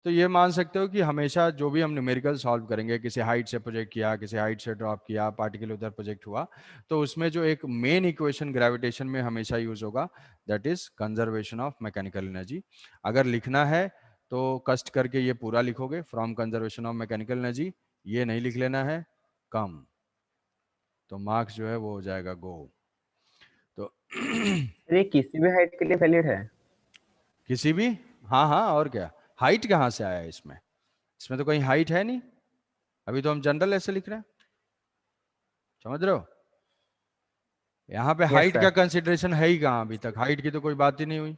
तो ये मान सकते हो कि हमेशा जो भी हम न्यूमेरिकल सॉल्व करेंगे, किसी हाइट से प्रोजेक्ट किया, किसी हाइट से ड्रॉप किया, पार्टिकल उधर प्रोजेक्ट हुआ, तो उसमें जो एक मेन इक्वेशन ग्रेविटेशन में हमेशा यूज होगा, that is conservation of mechanical energy. अगर लिखना है तो कष्ट करके ये पूरा लिखोगे, from conservation of mechanical energy. ये नहीं लिख लेना है कम, तो मार्क्स जो है वो हो जाएगा गो। तो ये किसी भी हाइट के लिए वैलिड है? किसी भी, हाँ हाँ, और क्या। हाइट कहाँ से आया इसमें? इसमें तो कोई हाइट है नहीं, अभी तो हम जनरल ऐसे लिख रहे हैं, समझ रहे हो? यहाँ पे यस हाइट का सर। कंसिडरेशन है ही कहाँ, अभी तक हाइट की तो कोई बात ही नहीं हुई।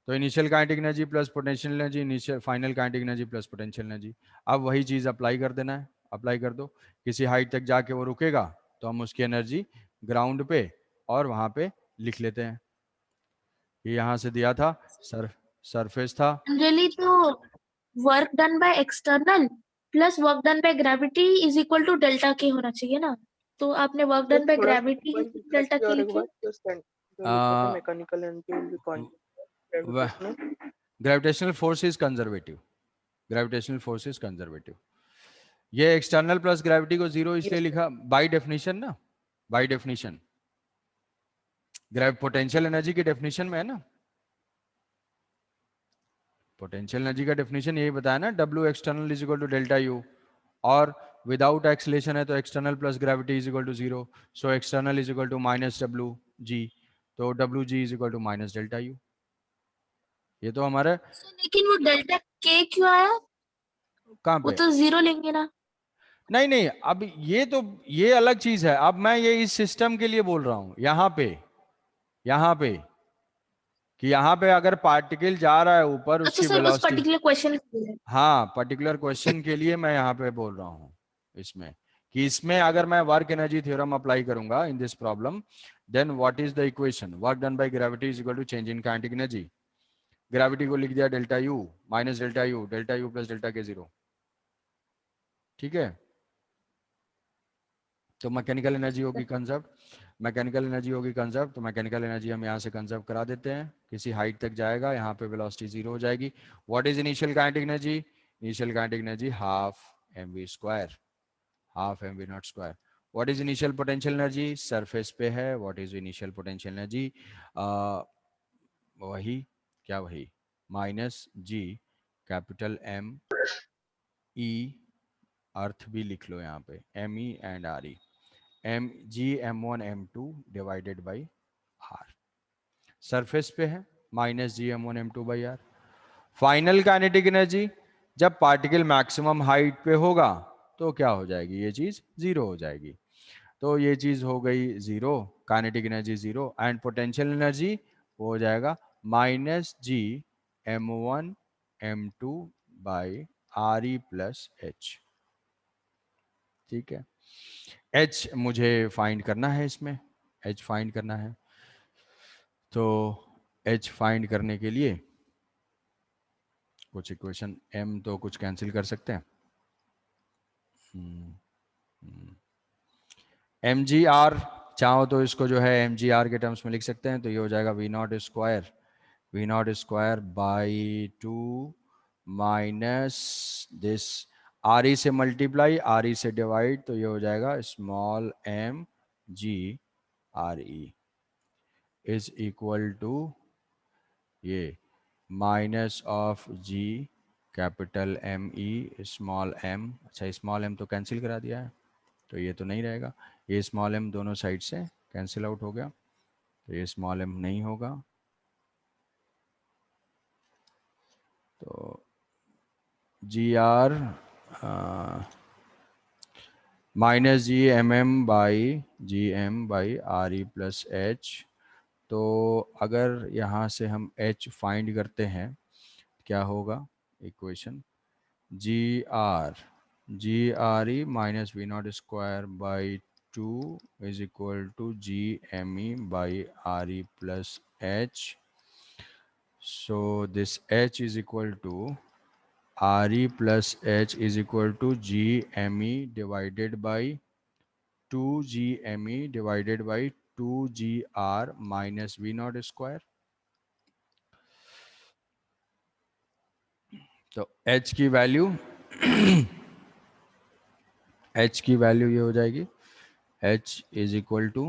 तो initial kinetic energy plus potential energy, initial final kinetic energy plus potential energy. अब वही चीज अप्लाई कर देना है, अप्लाई कर दो। किसी हाइट तक जाके वो रुकेगा तो हम उसकी एनर्जी ग्राउंड पे और वहां पे लिख लेते हैं। ये यहाँ से दिया था, सरफेस था। जनरली तो work done by external plus work done by gravity is equal to delta K होना चाहिए ना, तो आपने वर्क ये डन बाय थोड़ा सा ग्रेविटी एक बार दिखा डेल्टा दीजिए के और एक लिखे। बार जस्ट जो लिखा था mechanical energy will be gravitational. Gravitational force is conservative, gravitational force is conservative. ये एक्सटर्नल प्लस ग्रेविटी को जीरो इसलिए लिखा बाय डेफिनेशन ना, बाय डेफिनेशन पोटेंशियल एनर्जी की डेफिनेशन में है ना, पोटेंशियल एनर्जी का डेफिनेशन यही बताया ना, W external is equal to delta U, और विदाउट एक्सलेशन है तो external plus gravity is equal to zero, so external is equal to minus W G, तो W G is equal to minus delta U. ये तो हमारा लेकिन वो delta के क्यों आया? कहाँ वो पे, तो जीरो लेंगे ना। नहीं नहीं, अब ये तो ये अलग चीज है। अब मैं ये इस सिस्टम के लिए बोल रहा हूं, यहाँ पे कि यहाँ पे अगर पार्टिकल जा रहा है ऊपर, अच्छा उसकी सर, उस वेलोसिटी। पर्टिकुलर क्वेश्चन के लिए। हाँ, पर्टिकुलर क्वेश्चन के लिए मैं यहाँ पे बोल रहा हूँ इसमें, कि इसमें अगर मैं वर्क एनर्जी थ्योरम अप्लाई करूंगा in this problem, then what is the equation, work done by gravity is equal to change in kinetic energy. Gravity को लिख दिया delta U minus delta U plus delta K zero, ठीक है। तो mechanical energy होगी conserve, mechanical energy होगी conserve, तो mechanical energy हम यहाँ से कंजर्व करा देते हैं। किसी हाइट तक जाएगा, यहाँ पे वेलोसिटी जीरो हो जाएगी। What is initial kinetic energy? Initial kinetic energy half M V square, half M V not square. What is initial potential energy? Surface पे है। What is initial potential energy? वही, क्या वही, minus G capital M E, earth भी लिख लो यहाँ पे, M E and R E, M G M one M two divided by R. Surface पे है, minus G M one M two by R. Final kinetic energy, जब particle maximum height पे होगा तो क्या हो जाएगी, ये चीज जीरो हो जाएगी। तो ये चीज हो गई zero, kinetic energy zero, and potential energy वो हो जाएगा minus G M one M two by R E plus H, ठीक है। एच मुझे फाइंड करना है इसमें, एच फाइंड करना है, तो एच फाइंड करने के लिए कुछ इक्वेशन, एम तो कुछ कैंसिल कर सकते हैं, एम जी आर, चाहो तो इसको जो है एम जी आर के टर्म्स में लिख सकते हैं, तो ये हो जाएगा V not square by two minus this, R E से मल्टीप्लाई आर ई से डिवाइड, तो ये हो जाएगा small M G R E is equal to ये minus of G capital M E small M. अच्छा, स्मॉल एम तो cancel करा दिया है, तो ये तो नहीं रहेगा, ये स्मॉल एम दोनों साइड से कैंसिल आउट हो गया, तो ये स्मॉल एम नहीं होगा, तो G R minus G M M by G M by R E plus H. तो अगर यहाँ से हम एच फाइंड करते हैं, क्या होगा equation, G R E minus V not square by two is equal to G M E by R E plus H. So this H is equal to R E plus H is equal to G M E divided by two G M E divided by two G R minus V not square. तो h की value h की value ये हो जाएगी h is equal to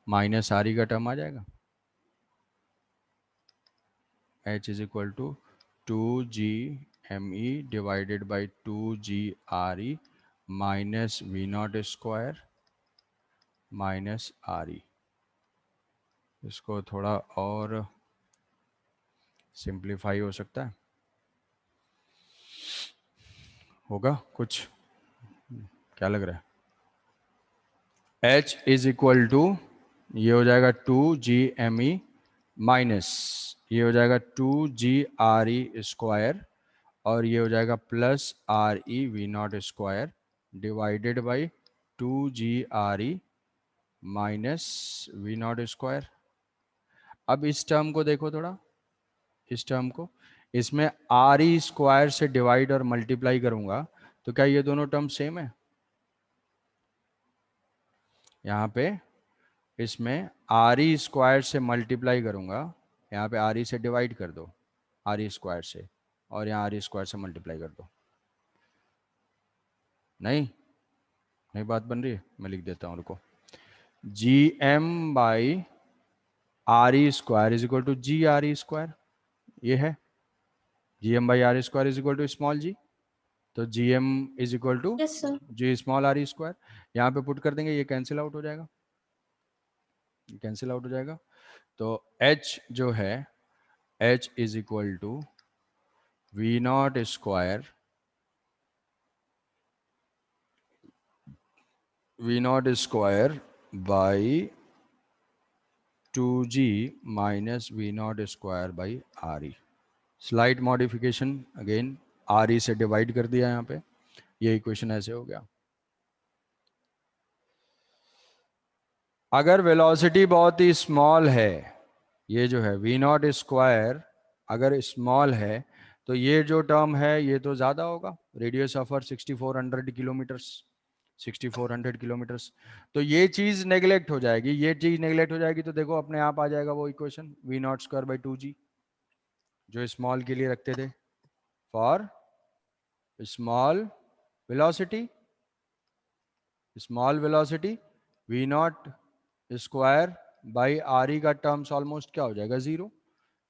minus R E का term आ जाएगा, h is equal to 2GME divided by 2GRE minus V not square minus R E. इसको थोड़ा और सिंप्लीफाई हो सकता है, होगा कुछ, क्या लग रहा है? h इज इक्वल टू ये हो जाएगा 2GME माइनस ये हो जाएगा 2GRE स्क्वायर और ये हो जाएगा plus RE V not square divided by 2GRE minus V not square. अब इस टर्म को देखो थोड़ा, इस टर्म को, इसमें RE स्क्वायर से डिवाइड और मल्टीप्लाई करूंगा तो क्या ये दोनों टर्म सेम है? यहाँ पे इसमें RE स्क्वायर से मल्टीप्लाई करूंगा, यहाँ पे RE से डिवाइड कर दो RE स्क्वायर से और यहाँ RE स्क्वायर से मल्टीप्लाई कर दो। नहीं नहीं बात बन रही है, मैं लिख देता हूँ, रुको। GM by RE square is equal to GRE square, ये है GM by RE square is equal to small g, तो GM is equal to yes sir. G small RE square. यहाँ पे पुट कर देंगे, ये कैंसिल आउट हो जाएगा, कैंसिल आउट हो जाएगा। तो H जो है H is equal to V not square by 2G minus V not square by RE। Slight modification again, RE से डिवाइड कर दिया यहाँ पे, ये इक्वेशन ऐसे हो गया। अगर वेलोसिटी बहुत ही स्मॉल है, ये जो है वी नॉट स्क्वायर अगर स्मॉल है तो ये जो टर्म है ये तो ज़्यादा होगा, radius of earth 6400 kilometres, 6400 kilometres, तो ये चीज़ नेगलेक्ट हो जाएगी, ये चीज़ नेगलेक्ट हो जाएगी तो देखो अपने आप आ जाएगा वो equation V not square by 2G जो स्मॉल के लिए रखते थे, for small velocity V not square by RE का टर्म्स ऑलमोस्ट क्या हो जाएगा, जीरो।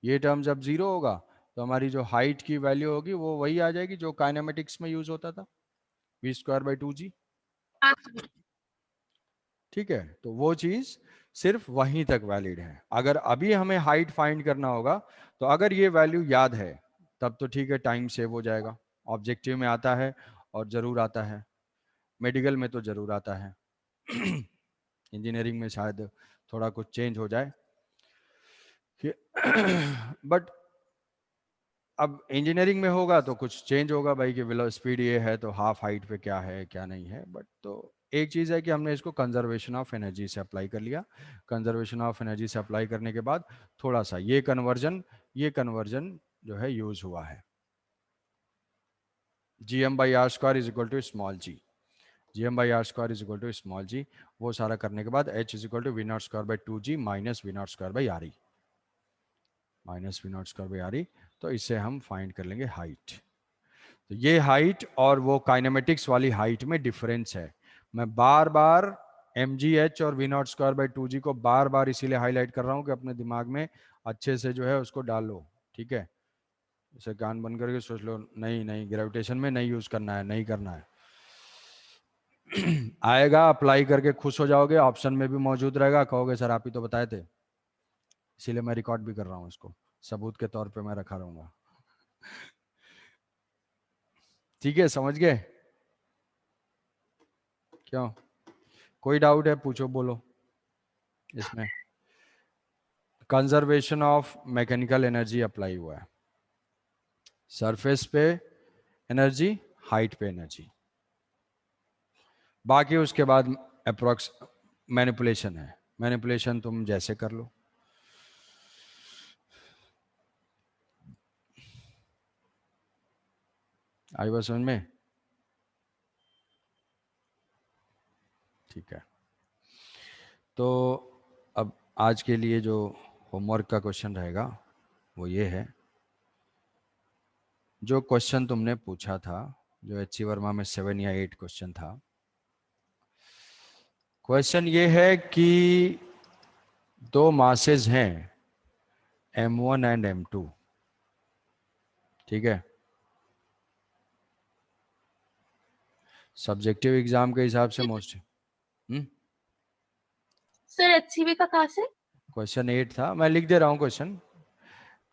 ये टर्म जब जीरो होगा तो हमारी जो हाइट की वैल्यू होगी वो वही आ जाएगी जो काइनेमेटिक्स में यूज होता था, वी स्क्वायर बाई 2G। ठीक है, तो वो चीज सिर्फ वहीं तक वैलिड है। अगर अभी हमें हाइट फाइंड करना होगा तो अगर ये वैल्यू याद है तब तो ठीक है, टाइम सेव हो जाएगा, ऑब्जेक्टिव में आता है और जरूर आता है, मेडिकल में तो जरूर आता है इंजीनियरिंग में शायद थोड़ा कुछ चेंज हो जाए बट अब इंजीनियरिंग में होगा तो कुछ चेंज होगा भाई कि वेलो स्पीड ये है तो हाफ हाइट पे क्या है क्या नहीं है, बट तो एक चीज़ है कि हमने इसको कंजर्वेशन ऑफ एनर्जी से अप्लाई कर लिया। कंजर्वेशन ऑफ एनर्जी से अप्लाई करने के बाद थोड़ा सा ये कन्वर्जन जो है यूज हुआ है, GM by R square is equal to small G, GM by R square is equal to small G, वो सारा करने के बाद H is equal to V not square by 2G minus V not square by RE, minus V not square by RE, तो इससे हम find कर लेंगे हाइट। तो ये हाइट और वो काइनेमेटिक्स वाली हाइट में डिफरेंस है। मैं बार बार mgh और V not square by 2G को बार बार इसीलिए हाईलाइट कर रहा हूँ कि अपने दिमाग में अच्छे से जो है उसको डाल लो, ठीक है। इसे कान बंद करके सोच लो, नहीं नहीं ग्रेविटेशन में नहीं यूज करना है, नहीं करना है आएगा अप्लाई करके खुश हो जाओगे, ऑप्शन में भी मौजूद रहेगा, कहोगे सर आप ही तो बताए थे, इसीलिए मैं रिकॉर्ड भी कर रहा हूँ, इसको सबूत के तौर पे मैं रखा रहूंगा ठीक है, समझ गए? क्यों, कोई डाउट है पूछो, बोलो। इसमें conservation of mechanical energy apply हुआ है, सरफेस पे एनर्जी, हाइट पे एनर्जी, बाकी उसके बाद अप्रोक्स मैनिपुलेशन है, मैनिपुलेशन तुम जैसे कर लो। आई बात समझ में? ठीक है, तो अब आज के लिए जो होमवर्क का क्वेश्चन रहेगा वो ये है, जो क्वेश्चन तुमने पूछा था, जो एच वर्मा में 7 या 8 क्वेश्चन था, क्वेश्चन ये है कि दो मासेस हैं M1 एंड M2, ठीक है। सब्जेक्टिव एग्जाम के हिसाब से मोस्ट सर HCV का कहाँ से? क्वेश्चन 8 था, मैं लिख दे रहा हूँ क्वेश्चन।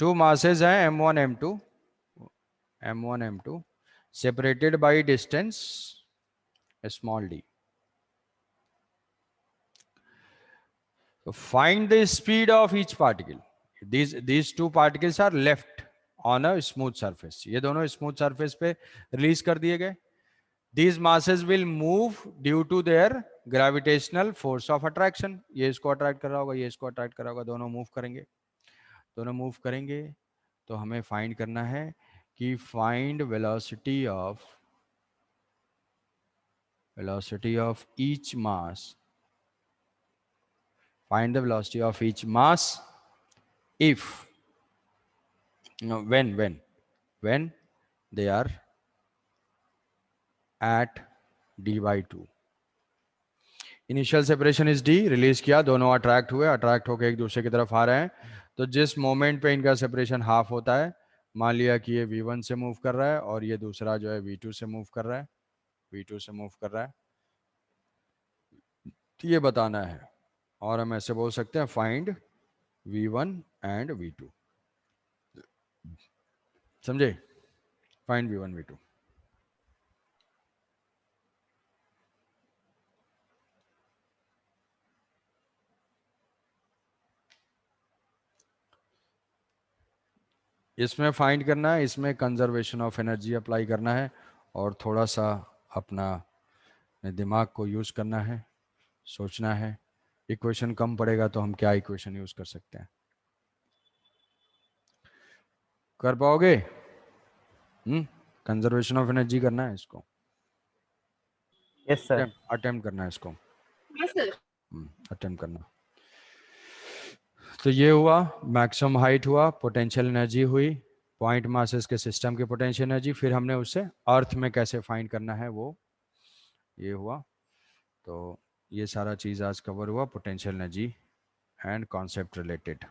टू मासेस हैं M1 M2 separated by distance small d. So find the speed of each particle. These two particles are left on a smooth surface. ये दोनों smooth surface पे रिलीज कर दिए गए. These masses will move due to their gravitational force of attraction. ये इसको attract कर रहा होगा, ये इसको अट्रैक्ट कर रहा होगा, दोनों मूव करेंगे. तो हमें फाइंड करना है कि find velocity of each mass. Find the velocity of each mass if when they are at d/2. Initial separation is d. Release किया, दोनों अट्रैक्ट होकर एक दूसरे की तरफ आ रहे हैं. तो जिस मोमेंट पे इनका सेपरेशन हाफ होता है, मान लिया कि ये v1 से मूव कर रहा है और ये दूसरा जो है v2 से मूव कर रहा है, तो ये बताना है. और हम ऐसे बोल सकते हैं फाइंड v1 एंड v2. समझे? Find v1 v2. इसमें फाइंड करना है, इसमें कंजर्वेशन ऑफ एनर्जी अप्लाई करना है और थोड़ा सा अपना दिमाग को यूज करना है, सोचना है. इक्वेशन कम पड़ेगा तो हम क्या इक्वेशन यूज कर सकते हैं? कर पाओगे? कंजर्वेशन ऑफ एनर्जी करना है इसको. Yes sir. अटेम्प्ट करना है इसको. Yes sir. अटेम्प्ट करना. तो ये हुआ मैक्सिमम हाइट हुआ, पोटेंशियल एनर्जी हुई, पॉइंट मासेस के सिस्टम की पोटेंशियल एनर्जी, फिर हमने उससे अर्थ में कैसे फाइंड करना है वो ये हुआ. तो ये सारा चीज़ आज कवर हुआ, potential energy and concept related.